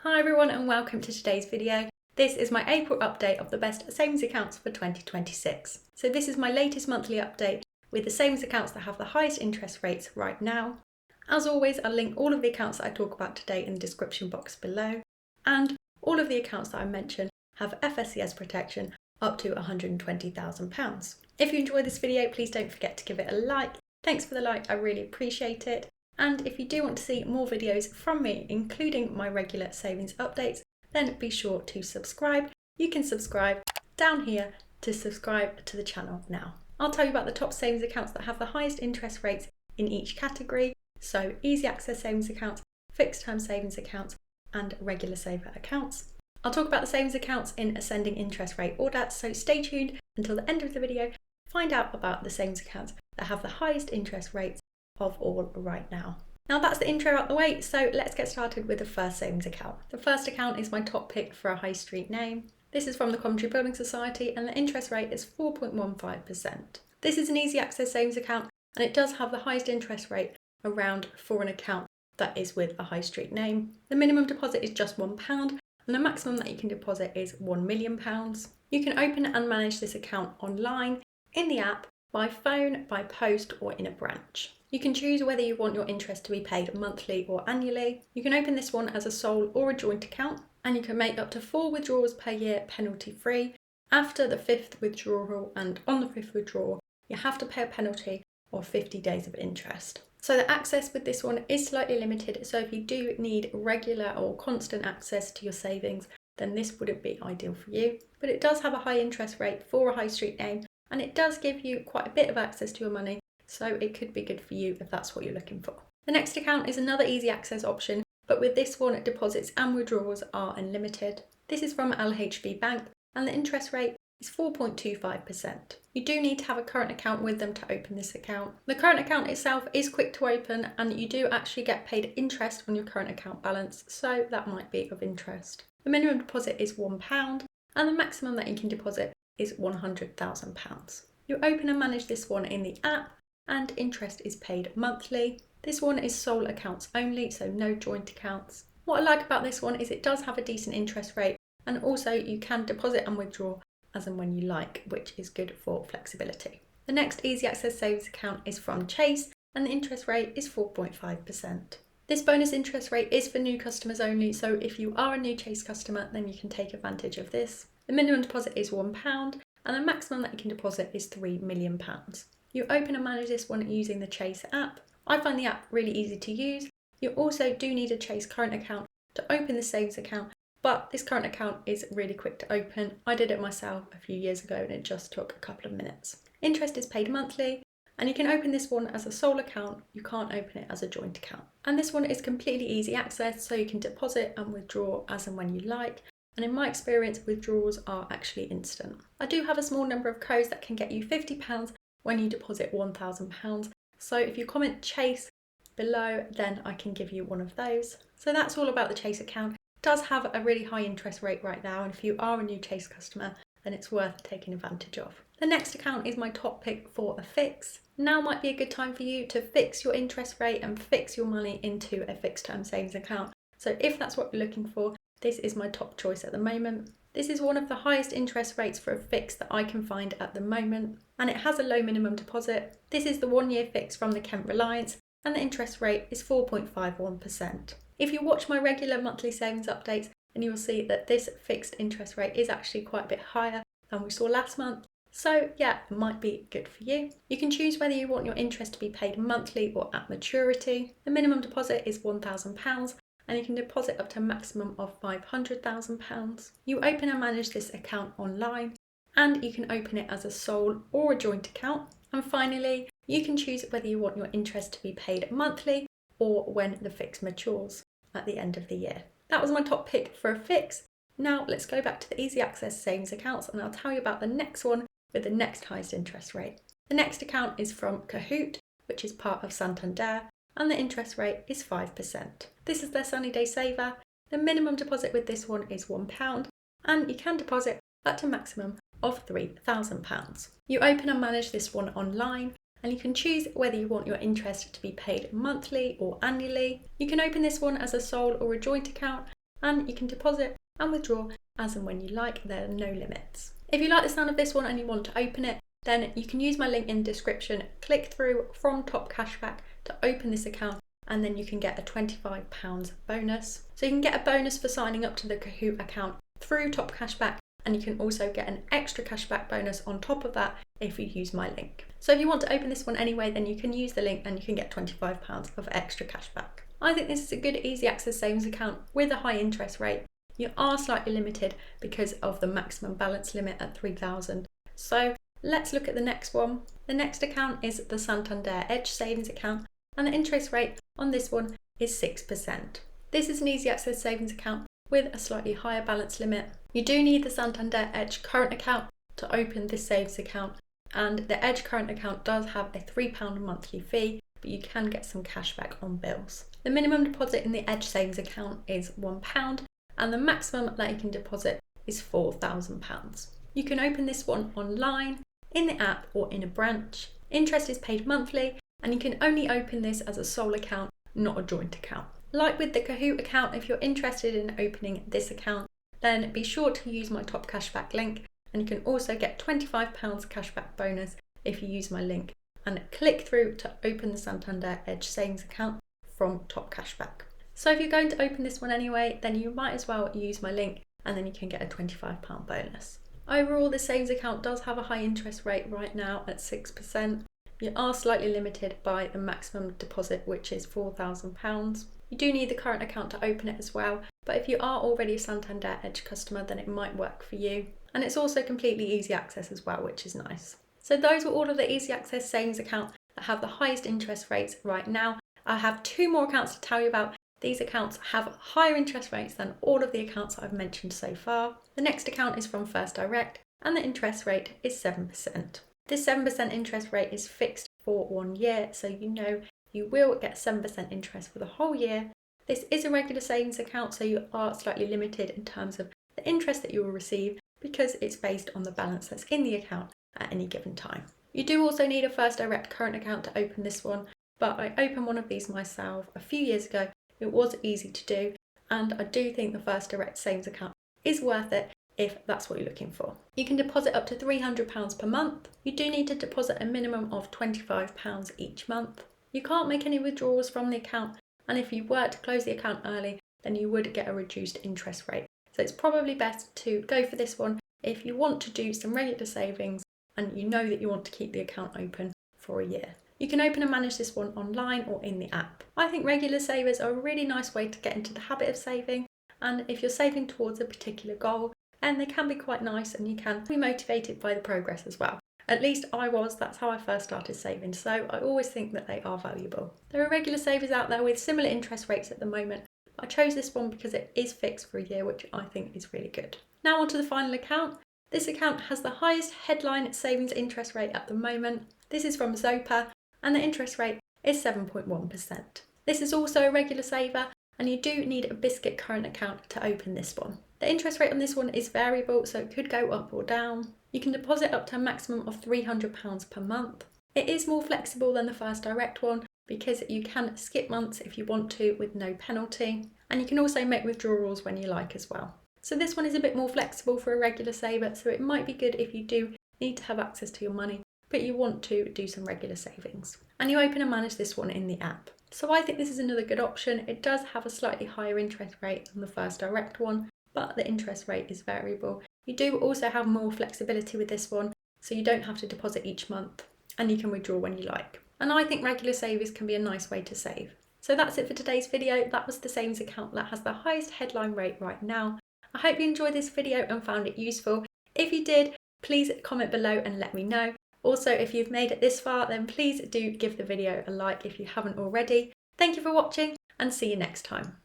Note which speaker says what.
Speaker 1: Hi everyone and welcome to today's video. This is my April update of the best savings accounts for 2026. So this is my latest monthly update with the savings accounts that have the highest interest rates right now. As always, I'll link all of the accounts that I talk about today in the description box below. And all of the accounts that I mention have FSCS protection up to £120,000. If you enjoyed this video, please don't forget to give it a like. Thanks for the like, I really appreciate it. And if you do want to see more videos from me, including my regular savings updates, then be sure to subscribe. You can subscribe down here to subscribe to the channel now. I'll tell you about the top savings accounts that have the highest interest rates in each category. So easy access savings accounts, fixed term savings accounts, and regular saver accounts. I'll talk about the savings accounts in ascending interest rate order, so stay tuned until the end of the video. Find out about the savings accounts that have the highest interest rates of all right now. Now that's the intro out the way, so let's get started with the first savings account. The first account is my top pick for a high street name. This is from the Coventry Building Society and the interest rate is 4.15%. This is an easy access savings account and it does have the highest interest rate around for an account that is with a high street name. The minimum deposit is just £1 and the maximum that you can deposit is £1 million. You can open and manage this account online, in the app, by phone, by post, or in a branch. You can choose whether you want your interest to be paid monthly or annually. You can open this one as a sole or a joint account, and you can make up to 4 withdrawals per year penalty free. After the 5th withdrawal and on the 5th withdrawal, you have to pay a penalty of 50 days of interest. So the access with this one is slightly limited, so if you do need regular or constant access to your savings, then this wouldn't be ideal for you. But it does have a high interest rate for a high street name, and it does give you quite a bit of access to your money, so it could be good for you if that's what you're looking for. The next account is another easy access option, but with this one, deposits and withdrawals are unlimited. This is from LHB Bank, and the interest rate is 4.25%. You do need to have a current account with them to open this account. The current account itself is quick to open, and you do actually get paid interest on your current account balance, so that might be of interest. The minimum deposit is £1, and the maximum that you can deposit is £100,000. You open and manage this one in the app, and interest is paid monthly. This one is sole accounts only, so no joint accounts. What I like about this one is it does have a decent interest rate, and also you can deposit and withdraw as and when you like, which is good for flexibility. The next easy access savings account is from Chase, and the interest rate is 4.5%. This bonus interest rate is for new customers only, so if you are a new Chase customer, then you can take advantage of this. The minimum deposit is £1 and the maximum that you can deposit is £3 million. You open and manage this one using the Chase app. I find the app really easy to use. You also do need a Chase current account to open the savings account, but this current account is really quick to open. I did it myself a few years ago and it just took a couple of minutes. Interest is paid monthly, and you can open this one as a sole account. You can't open it as a joint account. And this one is completely easy access, so you can deposit and withdraw as and when you like. And in my experience, withdrawals are actually instant. I do have a small number of codes that can get you £50 when you deposit £1,000. So if you comment Chase below, then I can give you one of those. So that's all about the Chase account. It does have a really high interest rate right now, and if you are a new Chase customer, then it's worth taking advantage of. The next account is my top pick for a fix. Now might be a good time for you to fix your interest rate and fix your money into a fixed term savings account. So if that's what you're looking for, this is my top choice at the moment. This is one of the highest interest rates for a fix that I can find at the moment, and it has a low minimum deposit. This is the 1-year fix from the Kent Reliance, and the interest rate is 4.51%. If you watch my regular monthly savings updates, then you will see that this fixed interest rate is actually quite a bit higher than we saw last month. So yeah, it might be good for you. You can choose whether you want your interest to be paid monthly or at maturity. The minimum deposit is £1,000. and you can deposit up to a maximum of £500,000. You open and manage this account online, and you can open it as a sole or a joint account. And finally, you can choose whether you want your interest to be paid monthly or when the fix matures at the end of the year. That was my top pick for a fix. Now let's go back to the easy access savings accounts, and I'll tell you about the next one with the next highest interest rate. The next account is from Kahoot, which is part of Santander, and the interest rate is 5%. This is their Sunny Day Saver. The minimum deposit with this one is £1, and you can deposit up to a maximum of £3,000. You open and manage this one online, and you can choose whether you want your interest to be paid monthly or annually. You can open this one as a sole or a joint account, and you can deposit and withdraw as and when you like. There are no limits. If you like the sound of this one and you want to open it, then you can use my link in the description, click through from Top Cashback to open this account, and then you can get a £25 bonus. So you can get a bonus for signing up to the Kahoot account through Top Cashback, and you can also get an extra cashback bonus on top of that if you use my link. So if you want to open this one anyway, then you can use the link and you can get £25 of extra cashback. I think this is a good easy access savings account with a high interest rate. You are slightly limited because of the maximum balance limit at 3,000. So let's look at the next one. The next account is the Santander Edge savings account, and the interest rate on this one is 6%. This is an easy access savings account with a slightly higher balance limit. You do need the Santander Edge current account to open this savings account, and the Edge current account does have a £3 monthly fee, but you can get some cash back on bills. The minimum deposit in the Edge savings account is £1, and the maximum that you can deposit is £4,000. You can open this one online, in the app, or in a branch. Interest is paid monthly, and you can only open this as a sole account, not a joint account. Like with the Kahoot account, if you're interested in opening this account, then be sure to use my Top Cashback link, and you can also get £25 cashback bonus if you use my link and click through to open the Santander Edge savings account from Top Cashback. So if you're going to open this one anyway, then you might as well use my link, and then you can get a £25 bonus. Overall, the savings account does have a high interest rate right now at 6%. You are slightly limited by the maximum deposit, which is £4,000. You do need the current account to open it as well, but if you are already a Santander Edge customer, then it might work for you. And it's also completely easy access as well, which is nice. So those were all of the easy access savings accounts that have the highest interest rates right now. I have 2 more accounts to tell you about. These accounts have higher interest rates than all of the accounts that I've mentioned so far. The next account is from First Direct, and the interest rate is 7%. This 7% interest rate is fixed for 1 year, so you know you will get 7% interest for the whole year. This is a regular savings account, so you are slightly limited in terms of the interest that you will receive because it's based on the balance that's in the account at any given time. You do also need a First Direct current account to open this one, but I opened one of these myself a few years ago. It was easy to do, and I do think the First Direct savings account is worth it if that's what you're looking for. You can deposit up to £300 per month. You do need to deposit a minimum of £25 each month. You can't make any withdrawals from the account, and if you were to close the account early, then you would get a reduced interest rate. So it's probably best to go for this one if you want to do some regular savings and you know that you want to keep the account open for a year. You can open and manage this one online or in the app. I think regular savers are a really nice way to get into the habit of saving, and if you're saving towards a particular goal, then they can be quite nice and you can be motivated by the progress as well. At least I was, that's how I first started saving, so I always think that they are valuable. There are regular savers out there with similar interest rates at the moment, but I chose this one because it is fixed for a year, which I think is really good. Now on to the final account. This account has the highest headline savings interest rate at the moment. This is from Zopa, and the interest rate is 7.1%. This is also a regular saver, and you do need a Biscuit current account to open this one. The interest rate on this one is variable, so it could go up or down. You can deposit up to a maximum of £300 per month. It is more flexible than the First Direct one because you can skip months if you want to with no penalty, and you can also make withdrawals when you like as well. So this one is a bit more flexible for a regular saver, so it might be good if you do need to have access to your money, but you want to do some regular savings. And you open and manage this one in the app. So I think this is another good option. It does have a slightly higher interest rate than the First Direct one, but the interest rate is variable. You do also have more flexibility with this one, so you don't have to deposit each month, and you can withdraw when you like. And I think regular savers can be a nice way to save. So that's it for today's video. That was the savings account that has the highest headline rate right now. I hope you enjoyed this video and found it useful. If you did, please comment below and let me know. Also, if you've made it this far, then please do give the video a like if you haven't already. Thank you for watching, and see you next time.